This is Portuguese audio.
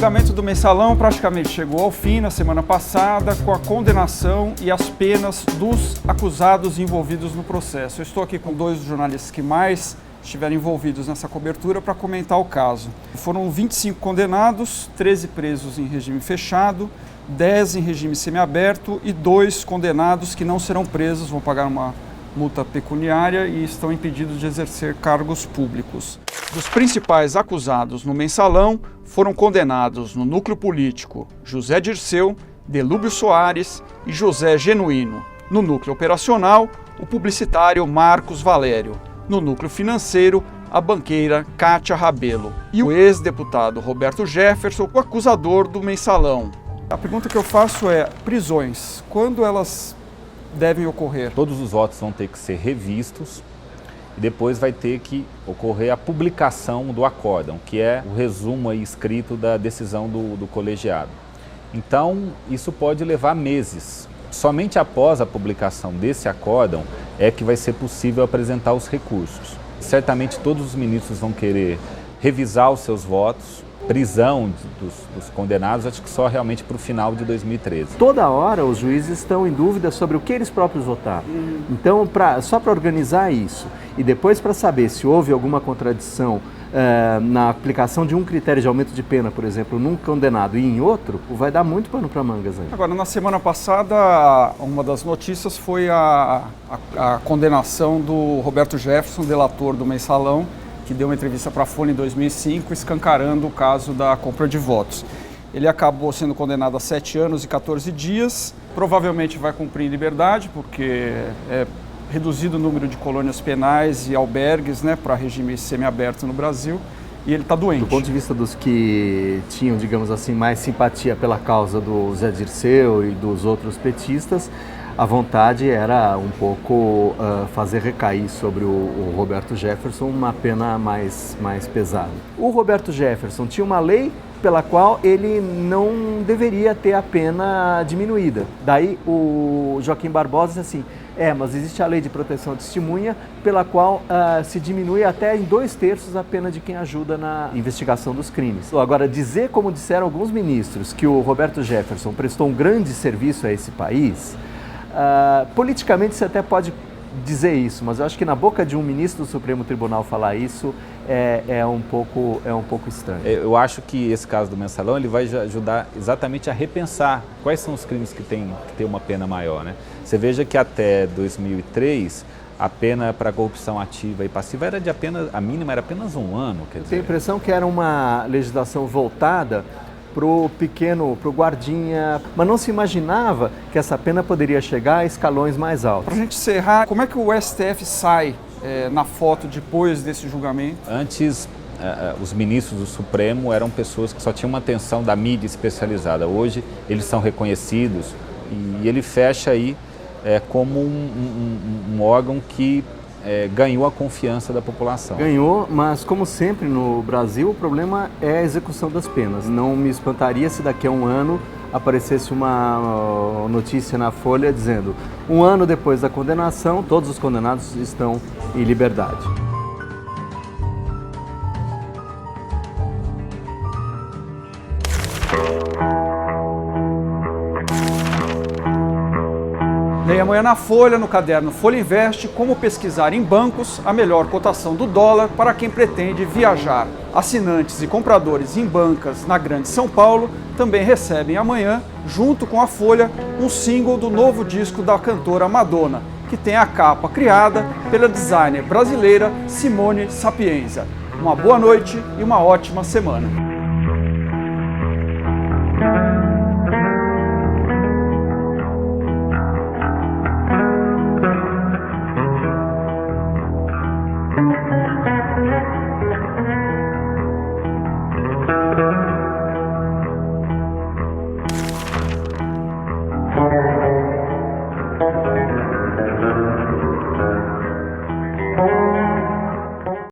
julgamento do Mensalão praticamente chegou ao fim na semana passada com a condenação e as penas dos acusados envolvidos no processo. Eu estou aqui com dois dos jornalistas que mais estiveram envolvidos nessa cobertura para comentar o caso. Foram 25 condenados, 13 presos em regime fechado, 10 em regime semiaberto e 2 condenados que não serão presos, vão pagar uma multa pecuniária e estão impedidos de exercer cargos públicos. Dos principais acusados no Mensalão foram condenados no núcleo político José Dirceu, Delúbio Soares e José Genuíno. No núcleo operacional, o publicitário Marcos Valério. No núcleo financeiro, a banqueira Cátia Rabelo. E o ex-deputado Roberto Jefferson, o acusador do Mensalão. A pergunta que eu faço é, prisões, quando elas devem ocorrer? Todos os votos vão ter que ser revistos e depois vai ter que ocorrer a publicação do acórdão, que é o resumo aí escrito da decisão do colegiado. Então, isso pode levar meses. Somente após a publicação desse acórdão é que vai ser possível apresentar os recursos. Certamente todos os ministros vão querer revisar os seus votos, prisão dos condenados, acho que só realmente para o final de 2013. Toda hora os juízes estão em dúvida sobre o que eles próprios votaram. Então, só para organizar isso e depois para saber se houve alguma contradição na aplicação de um critério de aumento de pena, por exemplo, num condenado e em outro, vai dar muito pano para mangas aí. Agora, na semana passada, uma das notícias foi a condenação do Roberto Jefferson, delator do Mensalão, que deu uma entrevista para a Folha em 2005, escancarando o caso da compra de votos. Ele acabou sendo condenado a 7 anos e 14 dias, provavelmente vai cumprir em liberdade, porque é reduzido o número de colônias penais e albergues, né, para regime semiaberto no Brasil, e ele está doente. Do ponto de vista dos que tinham, digamos assim, mais simpatia pela causa do Zé Dirceu e dos outros petistas, a vontade era um pouco fazer recair sobre o Roberto Jefferson uma pena mais pesada. O Roberto Jefferson tinha uma lei pela qual ele não deveria ter a pena diminuída. Daí o Joaquim Barbosa disse assim, mas existe a lei de proteção à testemunha pela qual se diminui até em 2/3 a pena de quem ajuda na investigação dos crimes. Agora, dizer, como disseram alguns ministros, que o Roberto Jefferson prestou um grande serviço a esse país, politicamente você até pode dizer isso, mas eu acho que na boca de um ministro do Supremo Tribunal falar isso é um pouco estranho. Eu acho que esse caso do Mensalão ele vai ajudar exatamente a repensar quais são os crimes que têm que ter uma pena maior, né? Você veja que até 2003 a pena para corrupção ativa e passiva era a mínima era apenas 1 ano. Quer dizer. Tenho a impressão que era uma legislação voltada pro guardinha, mas não se imaginava que essa pena poderia chegar a escalões mais altos. Para a gente encerrar, como é que o STF sai na foto depois desse julgamento? Antes, os ministros do Supremo eram pessoas que só tinham uma atenção da mídia especializada. Hoje, eles são reconhecidos e ele fecha aí como um órgão que ganhou a confiança da população. Ganhou, mas como sempre no Brasil, o problema é a execução das penas. Não me espantaria se daqui a 1 ano aparecesse uma notícia na Folha dizendo 1 ano depois da condenação, todos os condenados estão em liberdade. Leia amanhã na Folha, no caderno Folha Investe, como pesquisar em bancos a melhor cotação do dólar para quem pretende viajar. Assinantes e compradores em bancas na Grande São Paulo também recebem amanhã, junto com a Folha, um single do novo disco da cantora Madonna, que tem a capa criada pela designer brasileira Simone Sapienza. Uma boa noite e uma ótima semana.